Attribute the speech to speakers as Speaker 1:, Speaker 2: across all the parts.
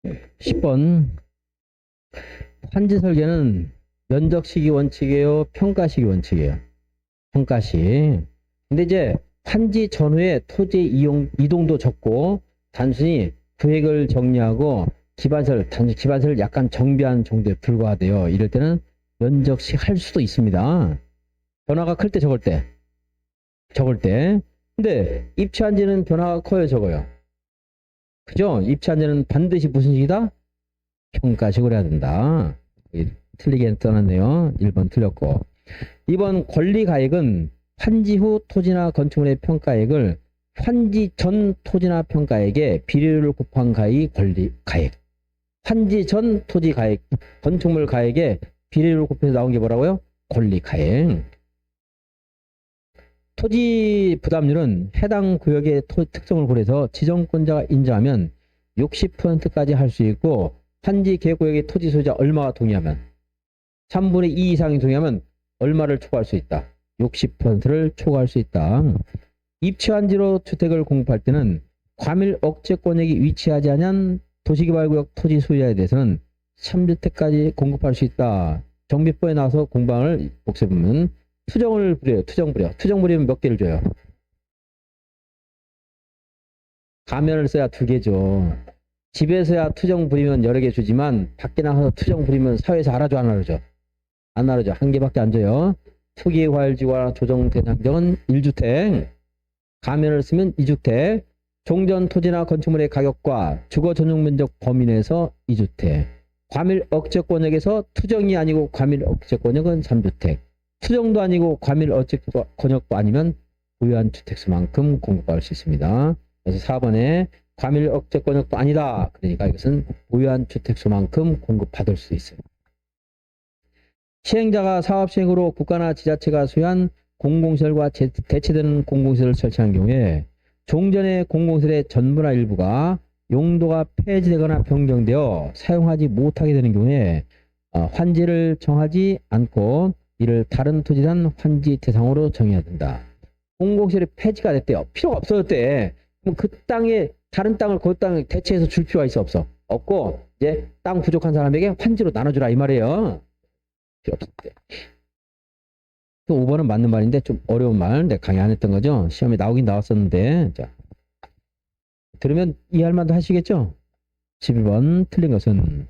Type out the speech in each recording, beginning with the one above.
Speaker 1: 10번 환지 설계는 면적시기 원칙이에요, 평가시기 원칙이에요? 평가시. 근데 이제 환지 전후에 토지 이동도 적고 단순히 구획을 정리하고 단지 기반설을 약간 정비한 정도에 불과하대요. 이럴 때는 면적시 할 수도 있습니다. 변화가 클 때 적을 때. 근데 입체한지는 변화가 커요, 적어요? 그죠? 입체한지는 반드시 무슨 식이다? 평가식으로 해야 된다. 틀리게 떠났네요. 1번 틀렸고. 2번 권리가액은 환지 후 토지나 건축물의 평가액을 환지 전 토지나 평가액에 비례를 곱한 가액이 권리가액. 환지 전 토지 가액, 건축물 가액에 비례를 곱해서 나온 게 뭐라고요? 권리가액. 토지 부담률은 해당 구역의 특성을 고려해서 지정권자가 인정하면 60%까지 할 수 있고 환지 계획구역의 토지 소유자 얼마가 동의하면 3분의 2 이상이 동의하면 얼마를 초과할 수 있다. 60%를 초과할 수 있다. 입체환지로 주택을 공급할 때는 과밀 억제권역이 위치하지 않은 도시개발구역 토지 소유자에 대해서는 3주택까지 공급할 수 있다. 정비법에 나와서 공방을 복습하면 투정을 부려요. 투정 부리면 몇 개를 줘요? 가면을 써야 2개죠. 집에서야 투정 부리면 여러 개 주지만 밖에 나가서 투정 부리면 사회에서 알아줘, 안 알아줘? 안 알아줘. 1개밖에 안 줘요. 투기과열지구나 조정 대상정은 1주택, 가면을 쓰면 2주택, 종전 토지나 건축물의 가격과 주거 전용 면적 범위 내에서 2주택, 과밀 억제권역에서 투정이 아니고 과밀 억제권역은 3주택, 투정도 아니고 과밀 억제권역도 아니면 보유한 주택수만큼 공급받을 수 있습니다. 그래서 4번에 과밀 억제권역도 아니다. 그러니까 이것은 보유한 주택수만큼 공급받을 수 있어요. 시행자가 사업시행으로 국가나 지자체가 소유한 공공시설과 대체되는 공공시설을 설치한 경우에 종전의 공공시설의 전부나 일부가 용도가 폐지되거나 변경되어 사용하지 못하게 되는 경우에 환지를 정하지 않고 이를 다른 토지란 환지 대상으로 정해야 된다. 공공시설이 폐지가 됐대요. 필요가 없어졌대. 그럼 그 땅에 다른 땅을 그 땅을 대체해서 줄 필요가 있어, 없어? 없고 이제 땅 부족한 사람에게 환지로 나눠주라 이 말이에요. 필요 없을 때. 5번은 맞는 말인데 좀 어려운 말. 내가 강의 안 했던 거죠. 시험에 나오긴 나왔었는데. 자, 들으면 이해할 만도 하시겠죠? 11번 틀린 것은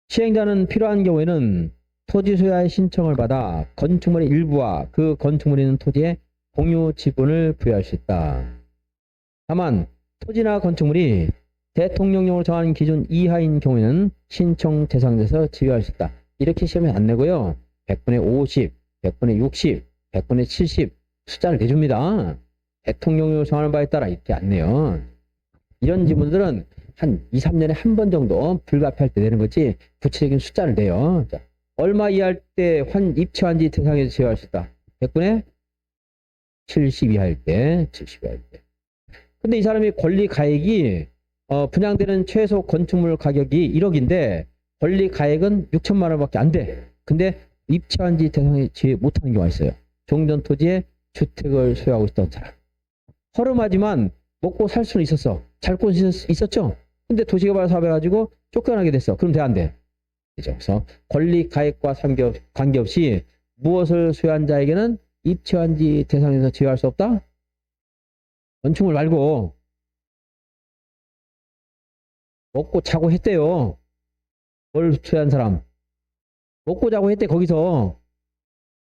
Speaker 1: 시행자는 필요한 경우에는 토지 소유자의 신청을 받아 건축물의 일부와 그 건축물에 있는 토지에 공유 지분을 부여할 수 있다. 다만 토지나 건축물이 대통령령으로 정하는 기준 이하인 경우에는 신청 대상에서 지휘할 수 있다. 이렇게 시험에 안 내고요. 100분의 50, 100분의 60, 100분의 70 숫자를 내줍니다. 대통령령으로 정하는 바에 따라 이렇게 안 내요. 이런 지문들은 한 2, 3년에 한 번 정도 불가피할 때 내는 거지 구체적인 숫자를 내요. 자, 얼마 이하일 때 입체환지 대상에서 제외할 수 있다. 100분의 70 이하일 때, 70 이하일 때. 근데 이 사람이 권리 가액이 분양되는 최소 건축물 가격이 1억인데 권리 가액은 6천만 원밖에 안 돼. 근데 입체환지 대상에 제외 못하는 경우가 있어요. 종전 토지에 주택을 소유하고 있던 사람. 허름하지만 먹고 살 수는 있었어. 잘 곳 있었죠? 근데 도시개발 사업해 가지고 쫓겨나게 됐어. 그럼 돼, 안 돼? 그죠? 그래서 권리 가액과 관계없이 무엇을 소유한 자에게는 입체환지 대상에서 제외할 수 없다? 건축물 말고 먹고 자고 했대요. 뭘 소유한 사람? 먹고 자고 했대. 거기서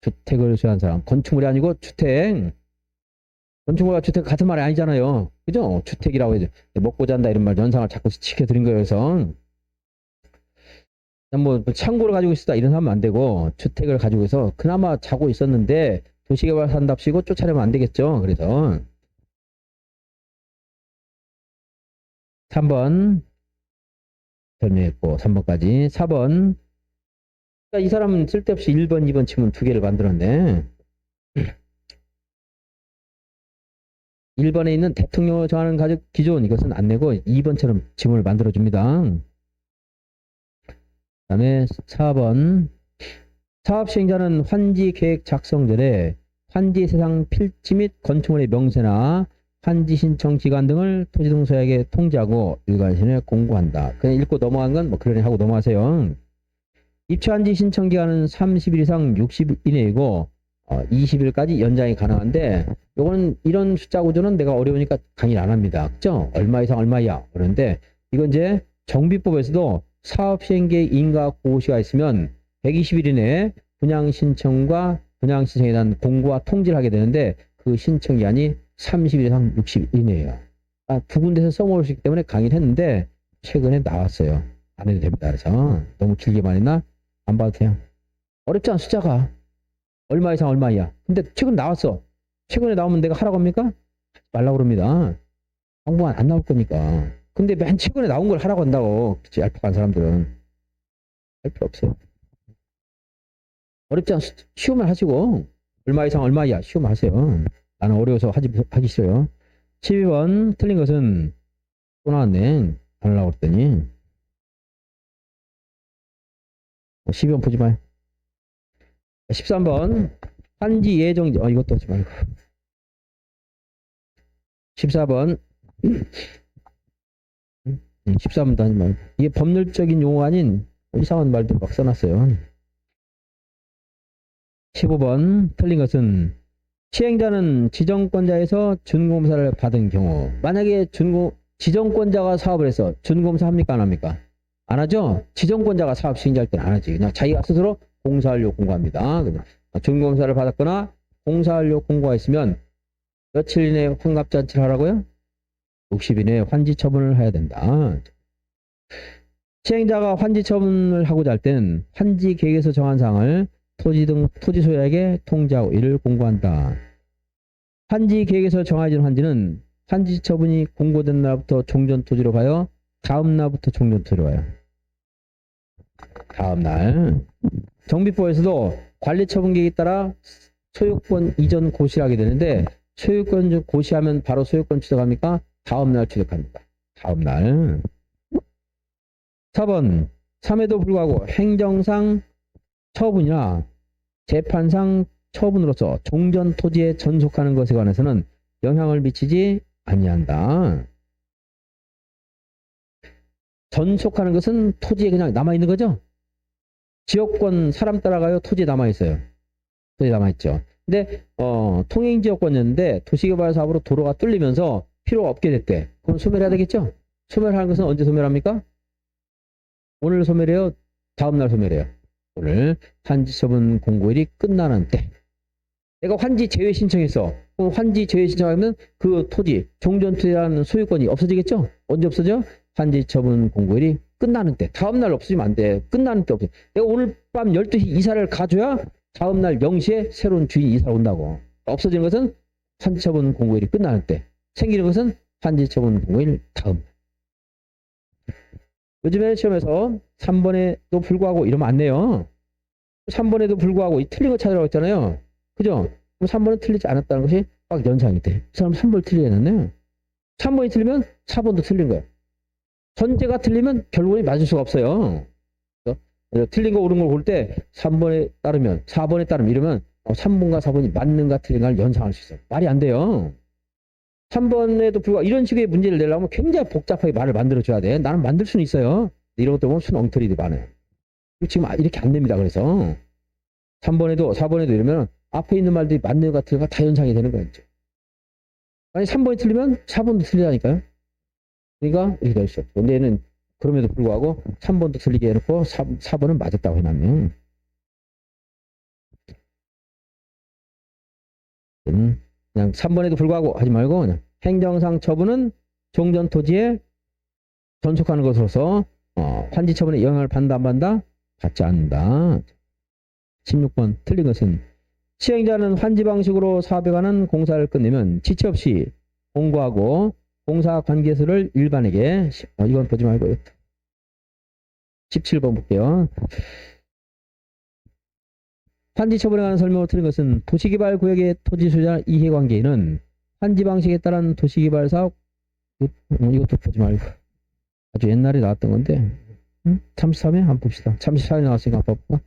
Speaker 1: 주택을 소유한 사람. 건축물이 아니고 주택. 건축물과 주택 같은 말이 아니잖아요. 그죠? 주택이라고 해도 먹고 잔다 이런 말 연상을 자꾸 지켜드린 거예요. 그래서 뭐 창고를 가지고 있었다 이런 하면 안 되고 주택을 가지고 있어 그나마 자고 있었는데 도시개발 산답시고 쫓아내면 안 되겠죠. 그래서 3번 설명했고 3번까지 4번 이 사람은 쓸데없이 1번 2번 치면 2개를 만들었네. 1번에 있는 대통령을 정하는 가격 기준 이것은 안 내고 2번처럼 지문을 만들어 줍니다. 그 다음에 4번 사업 시행자는 환지 계획 작성 전에 환지 세상 필지 및 건축물의 명세나 환지 신청 기간 등을 토지 등 소유에게 통지하고 일괄신에 공고한다. 그냥 읽고 넘어간 건 뭐 그러니 하고 넘어가세요. 입주한지 신청 기간은 30일 이상 60일 이내이고 20일까지 연장이 가능한데 요거는 이런 숫자 구조는 내가 어려우니까 강의를 안 합니다. 그죠? 얼마 이상 얼마야. 그런데 이건 이제 정비법에서도 사업 시행계획 인가 고시가 있으면 120일 이내에 분양 신청과 분양 신청에 대한 공고와 통지를 하게 되는데 그 신청 기한이 30일 이상 60일 이내예요. 두 군데서 써먹을 수 있기 때문에 강의를 했는데 최근에 나왔어요. 안 해도 됩니다. 그래서 너무 길게만 했나? 안 봐도 돼요. 어렵지 않아 숫자가. 얼마 이상 얼마야. 근데 최근 나왔어. 최근에 나오면 내가 하라고 합니까? 하지 말라고 그럽니다. 공부가 안 나올 거니까. 근데 맨 최근에 나온 걸 하라고 한다고. 그치, 얄팍한 사람들은. 할 필요 없어요. 어렵지 않아. 쉬우면 하시고. 얼마 이상 얼마야. 쉬우면 하세요. 나는 어려워서 하기 싫어요. 12번 틀린 것은 또 나왔네. 안 하려고 그랬더니. 12번 보지 마요. 13번 환지 예정지 이것도 하지 말고 14번 13번도 하지 말고 이게 법률적인 용어 아닌 이상한 말도 막 써놨어요. 15번 틀린 것은 시행자는 지정권자에서 준공사를 받은 경우 만약에 지정권자가 사업을 해서 준공사 합니까 안 합니까? 안 하죠? 지정권자가 사업 시행자일 때는 안 하지. 그냥 자기가 스스로 공사완료 공고합니다. 준공사를 받았거나 공사완료 공고가 있으면 며칠 이내에 환갑잔치를 하라고요? 60일 이내에 환지 처분을 해야 된다. 시행자가 환지 처분을 하고자 할 때는 환지 계획에서 정한 사항을 토지 소유자에게 통지하고 이를 공고한다. 환지 계획에서 정해진 환지는 환지 처분이 공고된 날부터 종전 토지로 가요. 다음 날부터 종전 토지로 가요. 다음 날. 정비법에서도 관리처분 계획에 따라 소유권 이전 고시를 하게 되는데 소유권 고시하면 바로 소유권 취득합니까? 다음날 취득합니다. 다음날. 4번 3에도 불구하고 행정상 처분이나 재판상 처분으로서 종전 토지에 전속하는 것에 관해서는 영향을 미치지 아니한다. 전속하는 것은 토지에 그냥 남아있는 거죠? 지역권 사람 따라가요? 토지에 남아있어요. 토지에 남아있죠. 근데 통행지역권이었는데 도시개발 사업으로 도로가 뚫리면서 필요가 없게 됐대. 그럼 소멸해야 되겠죠? 소멸하는 것은 언제 소멸합니까? 오늘 소멸해요? 다음날 소멸해요? 오늘 환지처분 공고일이 끝나는 때. 내가 환지 제외 신청했어. 그럼 환지 제외 신청하면 그 토지, 종전토지라는 소유권이 없어지겠죠? 언제 없어져? 환지처분 공고일이 끝나는 때. 다음날 없어지면 안 돼. 끝나는 때 없어져. 내가 오늘 밤 12시 이사를 가줘야 다음날 0시에 새로운 주인이 이사를 온다고. 없어지는 것은 환지처분 공고일이 끝나는 때. 생기는 것은 환지처분 공고일 다음. 요즘에 시험에서 3번에도 불구하고 이러면 안 돼요. 3번에도 불구하고 이 틀린 거 찾으라고 했잖아요. 그죠? 그럼 3번은 틀리지 않았다는 것이 막 연상이 돼. 이 사람 3번을 틀리게 해놨네. 3번이 틀리면 4번도 틀린 거예요. 전제가 틀리면 결론이 맞을 수가 없어요. 틀린 거 옳은 걸 볼 때 3번에 따르면 4번에 따르면 이러면 3번과 4번이 맞는가 틀린가를 연상할 수 있어요. 말이 안 돼요. 3번에도 불구하고 이런 식의 문제를 내려면 굉장히 복잡하게 말을 만들어줘야 돼. 나는 만들 수는 있어요. 이런 것들 보면 순 엉터리들이 많아요. 지금 이렇게 안 됩니다. 그래서 3번에도 4번에도 이러면 앞에 있는 말들이 맞는가 틀린가 다 연상이 되는 거예요. 만약 3번이 틀리면 4번도 틀리다니까요. 그러니까 이렇게 될 수 없죠. 근데 얘는 그럼에도 불구하고 3번도 틀리게 해놓고 4번은 맞았다고 해놨네요. 그냥 3번에도 불구하고 하지 말고 그냥 행정상 처분은 종전 토지에 전속하는 것으로서 환지 처분에 영향을 받는다 안 받는다? 받지 않는다. 16번 틀린 것은 시행자는 환지 방식으로 사업에 관한 공사를 끝내면 지체 없이 공고하고 공사 관계서를 일반에게 이건 보지 말고 17번 볼게요. 환지 처분에 관한 설명을 틀린 것은 도시개발구역의 토지 소유자 이해관계인은 환지 방식에 따른 도시개발 사업 이것도 보지 말고 아주 옛날에 나왔던 건데 33회 한번 봅시다. 34회 나왔으니까 한번 볼까?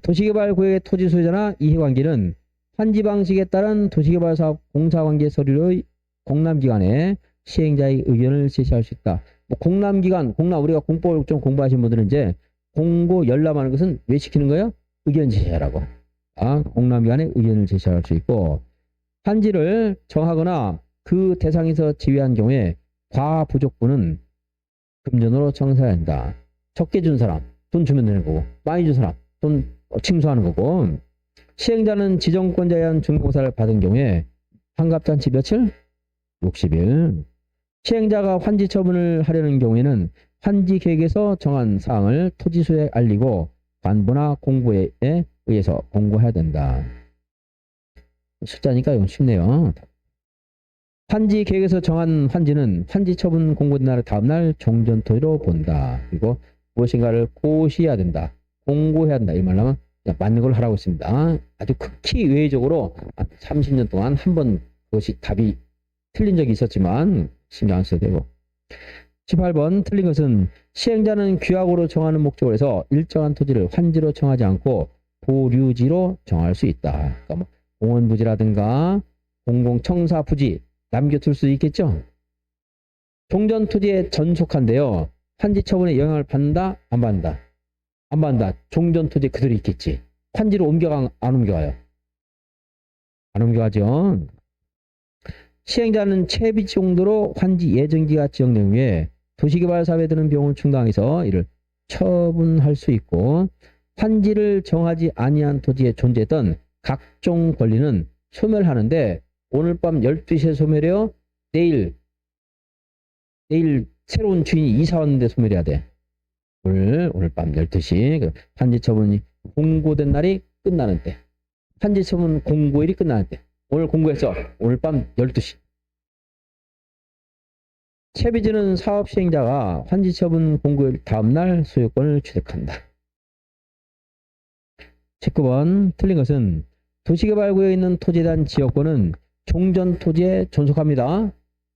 Speaker 1: 도시개발구역의 토지 소유자나 이해관계는 환지 방식에 따른 도시개발 사업 공사관계 서류의 공람기관에 시행자의 의견을 제시할 수 있다. 뭐 공람기관, 우리가 공법을 좀 공부하신 분들은 이제 공고 열람하는 것은 왜 시키는 거예요? 의견 제시하라고. 공람기관에 의견을 제시할 수 있고, 환지를 정하거나 그 대상에서 제외한 경우에 과부족분은 금전으로 청산해야 한다. 적게 준 사람 돈 주면 되는 거고, 많이 준 사람 돈 징수하는 거고, 시행자는 지정권자에 의한 중개공사를 받은 경우에 환갑잔치 며칠? 60일. 시행자가 환지 처분을 하려는 경우에는 환지 계획에서 정한 사항을 토지소에 알리고 관부나 공고에 의해서 공고해야 된다. 숫자니까 이건 쉽네요. 환지 계획에서 정한 환지는 환지 처분 공고된 날 다음날 종전토지로 본다. 그리고 무엇인가를 고시해야 된다. 공고해야 된다. 이 말로 하면 맞는 걸 하라고 했습니다. 아주 극히 외적으로 30년 동안 한 번 그것이 답이 틀린 적이 있었지만 신경 안 써도 되고. 18번 틀린 것은 시행자는 규약으로 정하는 목적으로 해서 일정한 토지를 환지로 정하지 않고 보류지로 정할 수 있다. 그러니까 뭐 공원부지라든가 공공청사부지 남겨둘 수 있겠죠. 종전토지에 전속한데요. 환지 처분에 영향을 받는다? 안 받는다? 안 받는다. 종전토지 그대로 있겠지. 환지로 옮겨가 안 옮겨가요? 안 옮겨가죠. 시행자는 채비지 정도로 환지 예정지가 지정된 후에 도시개발사업에 드는 비용을 충당해서 이를 처분할 수 있고, 환지를 정하지 아니한 토지에 존재했던 각종 권리는 소멸하는데, 오늘 밤 12시에 소멸해요. 내일 새로운 주인이 이사 왔는데 소멸해야 돼. 오늘 밤 12시 환지 처분이 공고된 날이 끝나는 때, 환지 처분 공고일이 끝나는 때, 오늘 공고해서 오늘 밤 12시. 채비지는 사업 시행자가 환지 처분 공고일 다음날 소유권을 취득한다. 19번 틀린 것은 도시개발구역에 있는 토지에 대한 지역권은 종전토지에 존속합니다.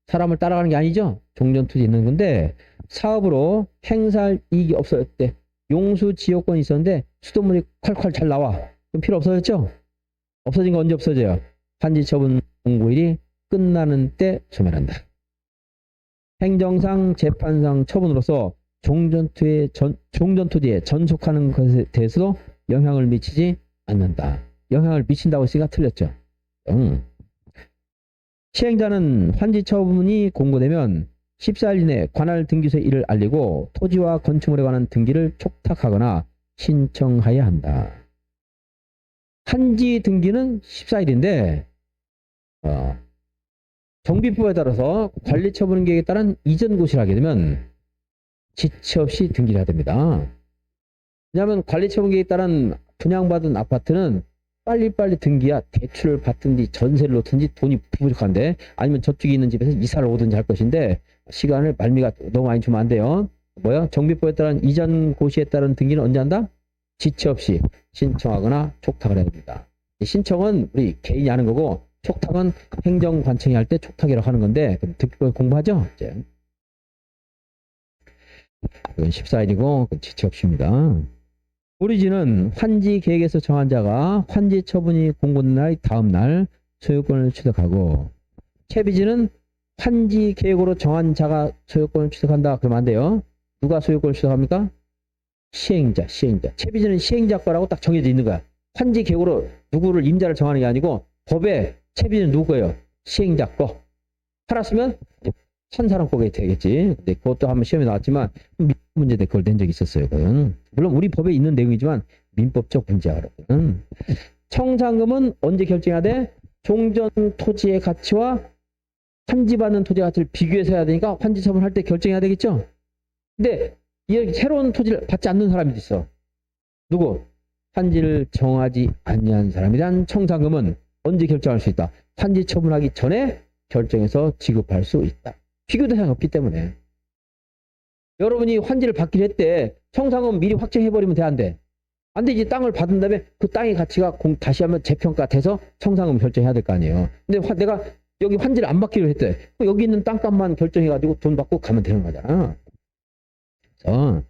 Speaker 1: 사람을 따라가는 게 아니죠. 종전토지에 있는 건데, 사업으로 행사할 이익이 없어질 때 용수지역권이 있었는데 수돗물이 콸콸 잘 나와. 그럼 필요 없어졌죠? 없어진 거 언제 없어져요? 환지 처분 공고일이 끝나는 때 소멸한다. 행정상 재판상 처분으로서 종전토지에 전속하는 것에 대해서도 영향을 미치지 않는다. 영향을 미친다고 했으니까 틀렸죠. 시행자는 환지 처분이 공고되면 14일 이내 관할 등기소에 이를 알리고 토지와 건축물에 관한 등기를 촉탁하거나 신청하여야 한다. 환지 등기는 14일인데 정비법에 따라서 관리처분 계획에 따른 이전 고시를 하게 되면 지체 없이 등기를 해야 됩니다. 왜냐하면 관리처분 계획에 따른 분양받은 아파트는 빨리빨리 등기야 대출을 받든지 전세를 놓든지 돈이 부족한데, 아니면 저쪽에 있는 집에서 이사를 오든지 할 것인데 시간을 말미가 너무 많이 주면 안 돼요. 정비법에 따른 이전 고시에 따른 등기는 언제 한다? 지체 없이 신청하거나 촉탁을 해야 됩니다. 신청은 우리 개인이 하는 거고, 촉탁은 행정관청이 할 때 촉탁이라고 하는 건데, 그럼 등기법 공부하죠? 이제. 이건 14일이고 지체 없이입니다. 보류지는 환지 계획에서 정한 자가 환지 처분이 공고된 날 다음 날 소유권을 취득하고, 채비지는 환지 계획으로 정한 자가 소유권을 취득한다. 그러면 안 돼요. 누가 소유권을 취득합니까? 시행자. 채비지는 시행자 거라고 딱 정해져 있는 거야. 환지 계획으로 누구를 임자를 정하는 게 아니고, 법에 채비지는 누구 거예요? 시행자 거. 팔았으면 산 사람 거게 되겠지. 근데 그것도 한번 시험에 나왔지만 문제인데 그걸 낸 적이 있었어요. 그건. 물론 우리 법에 있는 내용이지만 민법적 문제야. 청산금은 언제 결정해야 돼? 종전 토지의 가치와 환지받는 토지의 가치를 비교해서 해야 되니까 환지 처분할 때 결정해야 되겠죠. 근데 이 새로운 토지를 받지 않는 사람이 있어. 누구? 환지를 정하지 아니한 사람에 대한 청산금은 언제 결정할 수 있다? 환지 처분하기 전에 결정해서 지급할 수 있다. 비교 대상이 없기 때문에. 여러분이 환지를 받기로 했대. 청산금 미리 확정해버리면 돼, 안 돼? 안 되지. 땅을 받은 다음에 그 땅의 가치가 다시 한번 재평가 돼서 청산금 결정해야 될 거 아니에요. 근데 내가 여기 환지를 안 받기로 했대. 여기 있는 땅값만 결정해가지고 돈 받고 가면 되는 거잖아. 그래서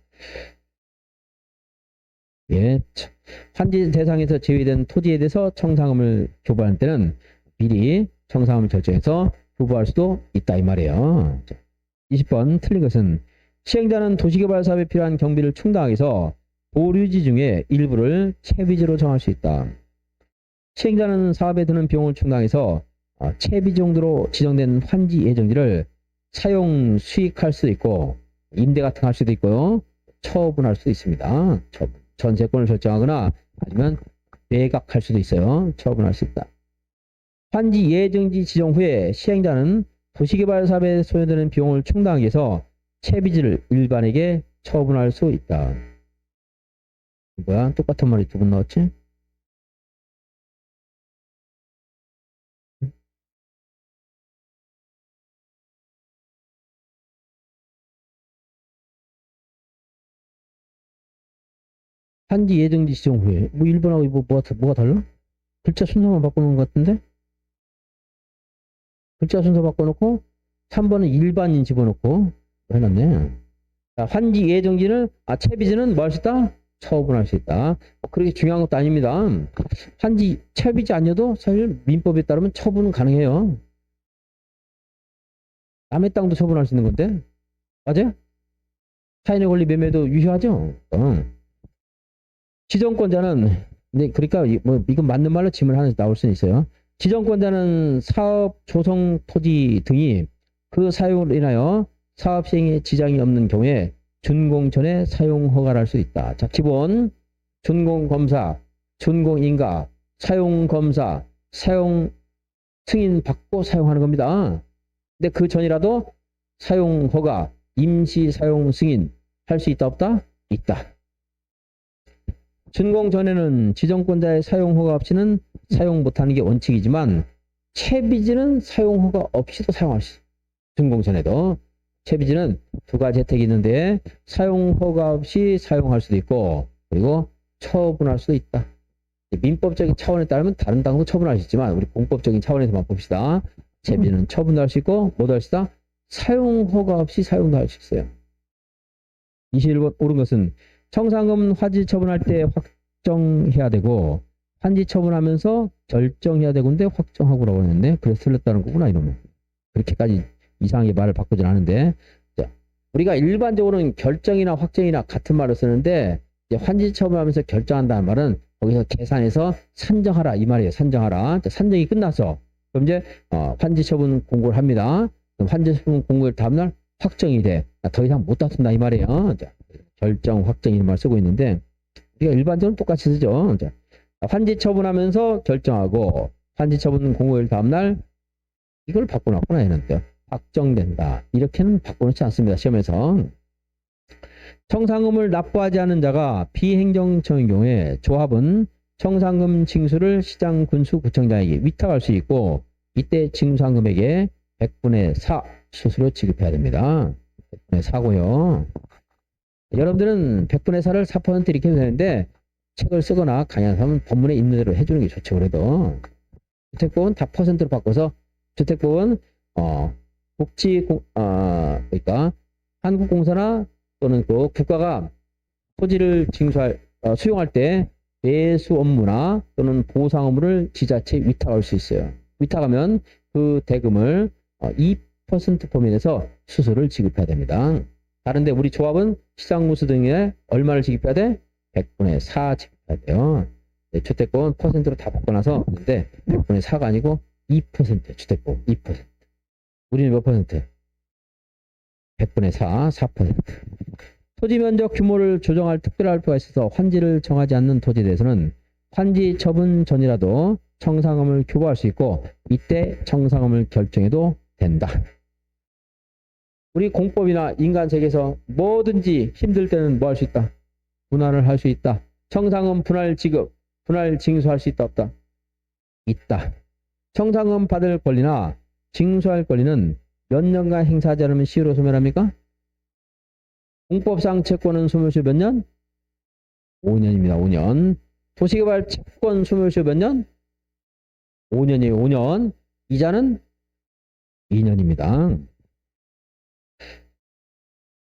Speaker 1: 환지 대상에서 제외된 토지에 대해서 청산금을 교부할 때는 미리 청산금을 결정해서 교부할 수도 있다 이 말이에요. 20번 틀린 것은 시행자는 도시개발 사업에 필요한 경비를 충당하기 위해서 보류지 중에 일부를 채비지로 정할 수 있다. 시행자는 사업에 드는 비용을 충당해서 채비 정도로 지정된 환지 예정지를 사용 수익할 수도 있고 임대 같은 거 할 수도 있고요. 처분할 수도 있습니다. 전세권을 결정하거나 아니면 매각할 수도 있어요. 처분할 수 있다. 환지 예정지 지정 후에 시행자는 도시개발 사업에 소요되는 비용을 충당하기 위해서 채비지를 일반에게 처분할 수 있다. 뭐야? 똑같은 말이 두 번 나왔지? 환지 예정지 지정 후에 뭐 1번하고 뭐가 달라? 글자 순서만 바꾸는 것 같은데? 글자 순서 바꿔놓고 3번은 일반인 집어넣고 해놨네. 자, 환지 예정지는 채비지는 뭐 할 수 있다? 처분할 수 있다. 그렇게 중요한 것도 아닙니다. 환지 채비지 아니어도 사실 민법에 따르면 처분은 가능해요. 남의 땅도 처분할 수 있는 건데 맞아요? 타인의 권리 매매도 유효하죠. 지정권자는 그러니까 뭐 이건 맞는 말로 질문 하나 나올 수는 있어요. 지정권자는 사업 조성 토지 등이 그 사용으로 인하여 사업 시행에 지장이 없는 경우에 준공전에 사용 허가를 할 수 있다. 자, 기본 준공검사, 준공인가, 사용검사, 사용 승인 받고 사용하는 겁니다. 근데 그 전이라도 사용 허가, 임시 사용 승인 할 수 있다 없다? 있다. 준공 전에는 지정권자의 사용 허가 없이는 사용 못하는 게 원칙이지만 채비지는 사용 허가 없이도 사용할 수 있어요. 준공 전에도 채비지는 두 가지 혜택이 있는데 사용 허가 없이 사용할 수도 있고 그리고 처분할 수도 있다. 민법적인 차원에 따르면 다른 땅도 처분할 수 있지만 우리 공법적인 차원에서만 봅시다. 채비는 처분도 할 수 있고 뭐도 할 수 있다? 사용 허가 없이 사용도 할 수 있어요. 21번 옳은 것은 청산금 화지 처분할 때 확정해야 되고 환지 처분하면서 결정해야 되고인데 확정하고라고 했는데 그래서 틀렸다는 거구나 이러면. 그렇게까지 이상하게 말을 바꾸진 않은데 자, 우리가 일반적으로는 결정이나 확정이나 같은 말을 쓰는데 이제 환지 처분하면서 결정한다는 말은 거기서 계산해서 산정하라 이 말이에요. 산정하라. 자, 산정이 끝나서 그럼 이제 환지 처분 공고를 합니다. 그럼 환지 처분 공고를 다음날 확정이 돼. 더 이상 못 다툰다 이 말이에요. 자, 결정, 확정 이런 말 쓰고 있는데 우리가 일반적으로 똑같이 쓰죠. 자, 환지 처분하면서 결정하고 환지 처분 공고일 다음날 이걸 바꿔놨구나 얘는 확정된다. 이렇게는 바꿔놓지 않습니다. 시험에서. 청산금을 납부하지 않은 자가 비행정청인 경우에 조합은 청산금 징수를 시장 군수 구청장에게 위탁할 수 있고 이때 징수한금액의 100분의 4 수수료 지급해야 됩니다. 100분의 4고요. 여러분들은 100분의 4를 4% 이렇게 해도 되는데 책을 쓰거나 강의하면 본문에 있는 대로 해주는 게 좋죠. 그래도 주택법은 다 퍼센트로 바꿔서 주택법은 그러니까 한국공사나 또는 그 국가가 토지를 수용할 때 매수 업무나 또는 보상 업무를 지자체에 위탁할 수 있어요. 위탁하면 그 대금을 2% 포함해서 수수료를 지급해야 됩니다. 다른데 우리 조합은 시장무수 등에 얼마를 지급해야 돼? 100분의 4 지급해야 돼요. 네, 주택법은 퍼센트로 다 바꿔놔서 근데 100분의 4가 아니고 2% 주택법 2%. 우리는 몇 퍼센트? 100분의 4, 4%. 토지 면적 규모를 조정할 특별한 할부가 있어서 환지를 정하지 않는 토지에 대해서는 환지 처분 전이라도 청산금을 교부할 수 있고 이때 청산금을 결정해도 된다. 우리 공법이나 인간 세계에서 뭐든지 힘들 때는 뭐 할 수 있다? 분할을 할 수 있다. 청산금 분할 지급, 분할 징수할 수 있다 없다? 있다. 청산금 받을 권리나 징수할 권리는 몇 년간 행사하지 않으면 시효로 소멸합니까? 공법상 채권은 소멸시효 몇 년? 5년입니다. 5년. 도시개발 채권 소멸시효 몇 년? 5년이에요. 5년. 이자는 2년입니다.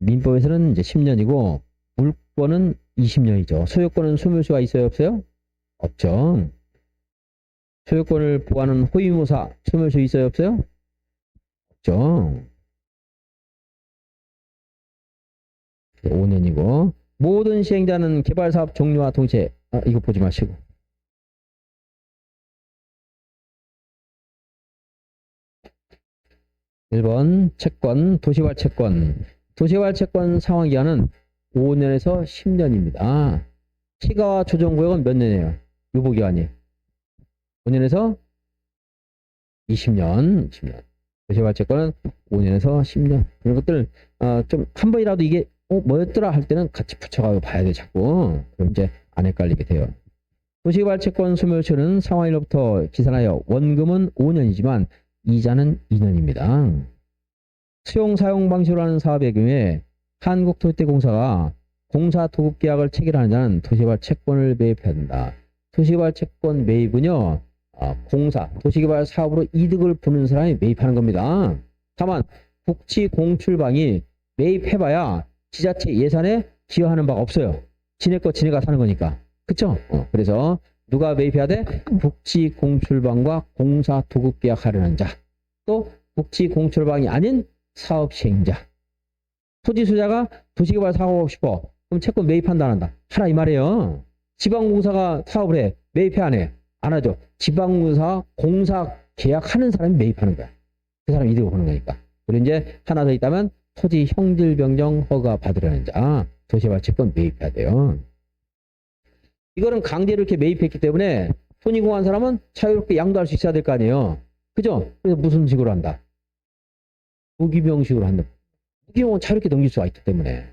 Speaker 1: 민법에서는 이제 10년이고 물권은 20년이죠. 소유권은 소멸시효가 있어요? 없어요? 없죠. 소유권을 보호하는 호위무사 소멸시효 있어요? 없어요? 그죠? 5년이고 모든 시행자는 개발사업 종료와 동시에 이거 보지 마시고 1번 채권, 도시개발 채권. 도시개발 채권 상환기간은 5년에서 10년입니다. 시가와 조정구역은 몇 년이에요? 유보기간이 5년에서 20년. 도시개발 채권은 5년에서 10년. 그런 것들 좀 한 번이라도 이게 뭐였더라 할 때는 같이 붙여가지고 봐야 돼 자꾸. 그럼 이제 안 헷갈리게 돼요. 도시개발 채권 소멸시효는 상환일로부터 기산하여 원금은 5년이지만 이자는 2년입니다. 수용 사용 방식으로 하는 사업의 경우에 한국토지대공사가 공사 도급 계약을 체결하는 자는 도시개발 채권을 매입해야 된다. 도시개발 채권 매입은요, 공사, 도시개발 사업으로 이득을 보는 사람이 매입하는 겁니다. 다만 국지공출방이 매입해봐야 지자체 예산에 기여하는 바가 없어요. 지네 거 지네가 사는 거니까. 그쵸? 그래서 누가 매입해야 돼? 국지공출방과 공사 도급 계약하려는 자, 또 국지공출방이 아닌 사업시행자. 토지소유자가 도시개발 사업하고 싶어. 그럼 채권 매입한다 안 한다? 하라 이 말이에요. 지방공사가 사업을 해. 매입해 안 해? 안 하죠. 지방공사 공사 계약하는 사람이 매입하는 거야. 그 사람이 이득을 보는 거니까. 그리고 이제 하나 더 있다면 토지 형질 변경 허가 받으려는 자. 도시개발 채권 매입해야 돼요. 이거는 강제로 이렇게 매입했기 때문에 손익공한 사람은 자유롭게 양도할 수 있어야 될 거 아니에요. 그죠? 그래서 무슨 식으로 한다? 무기명식으로 한다. 무기명은 자유롭게 넘길 수가 있기 때문에.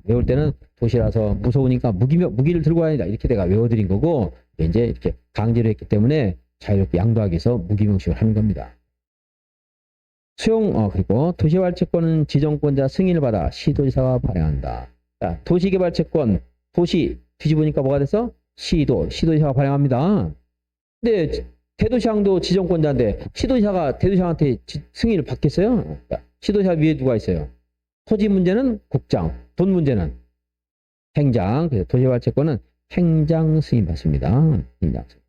Speaker 1: 외울 때는 도시라서 무서우니까 무기를 들고 다니다 이렇게 내가 외워드린 거고, 이제 이렇게 강제로 했기 때문에 자유롭게 양도하기 위해서 무기명식을 하는 겁니다. 그리고 도시개발채권은 지정권자 승인을 받아 시도지사가 발행한다. 자, 도시개발채권, 도시 뒤집으니까 뭐가 됐어? 시도지사가 발행합니다. 근데 대도시장도 지정권자인데 시도지사가 대도시장한테 승인을 받겠어요? 시도지사 위에 누가 있어요? 토지 문제는 국장, 돈 문제는 행장. 그래서 도시개발채권은 행장 승인 받습니다. 행장 승인.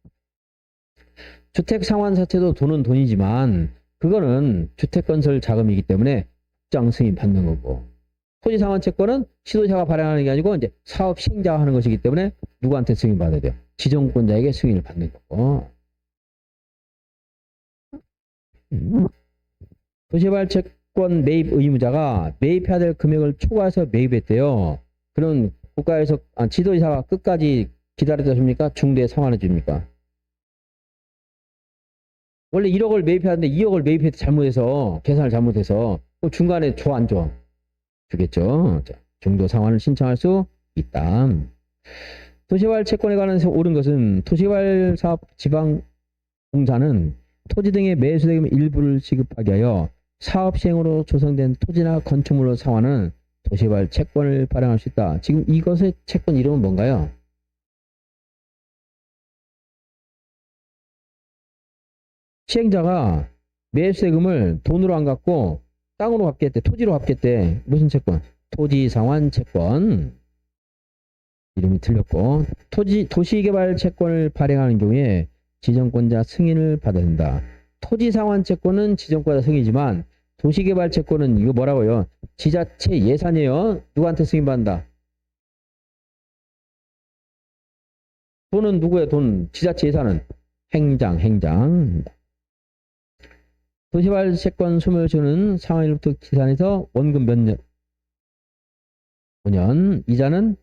Speaker 1: 주택 상환 자체도 돈은 돈이지만 그거는 주택건설 자금이기 때문에 국장 승인 받는 거고, 토지 상환 채권은 시도지사가 발행하는 게 아니고 이제 사업 시행자가 하는 것이기 때문에 누구한테 승인 받아야 돼요? 지정권자에게 승인을 받는 거고. 도시개발 채권 매입 의무자가 매입해야 될 금액을 초과해서 매입했대요. 그럼 국가에서 지도지사가 끝까지 기다려다 줍니까? 중대에 상환해 줍니까? 원래 1억을 매입해야 하는데 2억을 매입해서 잘못해서 계산을 잘못해서 중간에 줘 안 줘? 주겠죠. 자, 중도 상환을 신청할 수 있다. 도시개발 채권에 관해서 옳은 것은 도시개발 사업 지방공사는 토지 등의 매수대금 일부를 지급하기 위하여 사업 시행으로 조성된 토지나 건축물로 상환은 도시개발 채권을 발행할 수 있다. 지금 이것의 채권 이름은 뭔가요? 시행자가 매수대금을 돈으로 안 갚고 땅으로 갚겠대, 토지로 갚겠대. 무슨 채권? 토지상환 채권. 이름이 틀렸고, 도시개발 채권을 발행하는 경우에 지정권자 승인을 받아야 된다. 토지상환 채권은 지정권자 승인이지만 도시개발 채권은 이거 뭐라고요? 지자체 예산이에요. 누구한테 승인받는다? 돈은 누구의 돈? 지자체 예산은 행장. 도시개발 채권 소멸시효는 상환일부터 기산해서 원금 몇 년? 5년. 이자는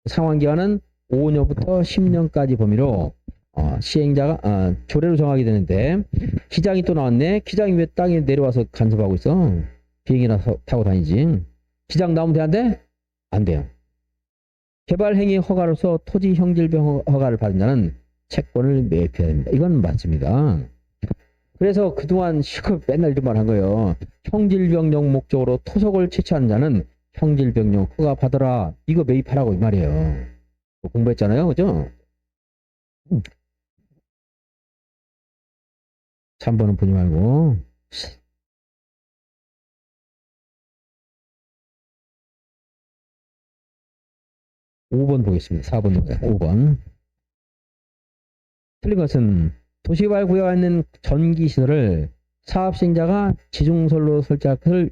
Speaker 1: 상환기간은 5년부터 10년까지 범위로 시행자가 조례로 정하게 되는데, 기장이 또 나왔네. 기장이 왜 땅에 내려와서 간섭하고 있어? 비행기나 타고 다니지. 기장 나오면 되는데 안 돼요. 개발행위 허가로서 토지 형질병 허가를 받은 자는 채권을 매입해야 됩니다. 이건 맞습니다. 그래서 그동안 시급 맨날 이런 말 한 거예요. 형질병령 목적으로 토속을 채취하는 자는 형질병령 허가 받아라. 이거 매입하라고 이 말이에요. 공부했잖아요. 그죠? 3번은 보지 말고. 5번 보겠습니다. 4번, 5번. 틀린 것은 도시개발 구역에 있는 전기시설을 사업 시행자가 지중설로 설치할 것을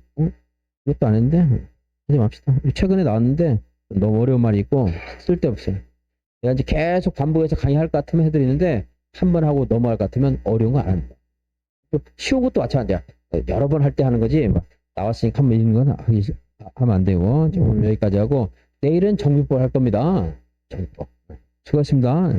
Speaker 1: 이것도 안 했는데 하지 맙시다. 최근에 나왔는데 너무 어려운 말이 있고 쓸데없어요. 내가 이제 계속 반복해서 강의할 것 같으면 해드리는데 한 번 하고 넘어갈 것 같으면 어려운 거 안 합니다. 또 쉬운 것도 마찬가지야. 여러 번 할 때 하는 거지 막 나왔으니까 한 번 읽는 건 하면 안 되고 오늘 여기까지 하고 내일은 정비법 할 겁니다. 정비법. 수고하셨습니다.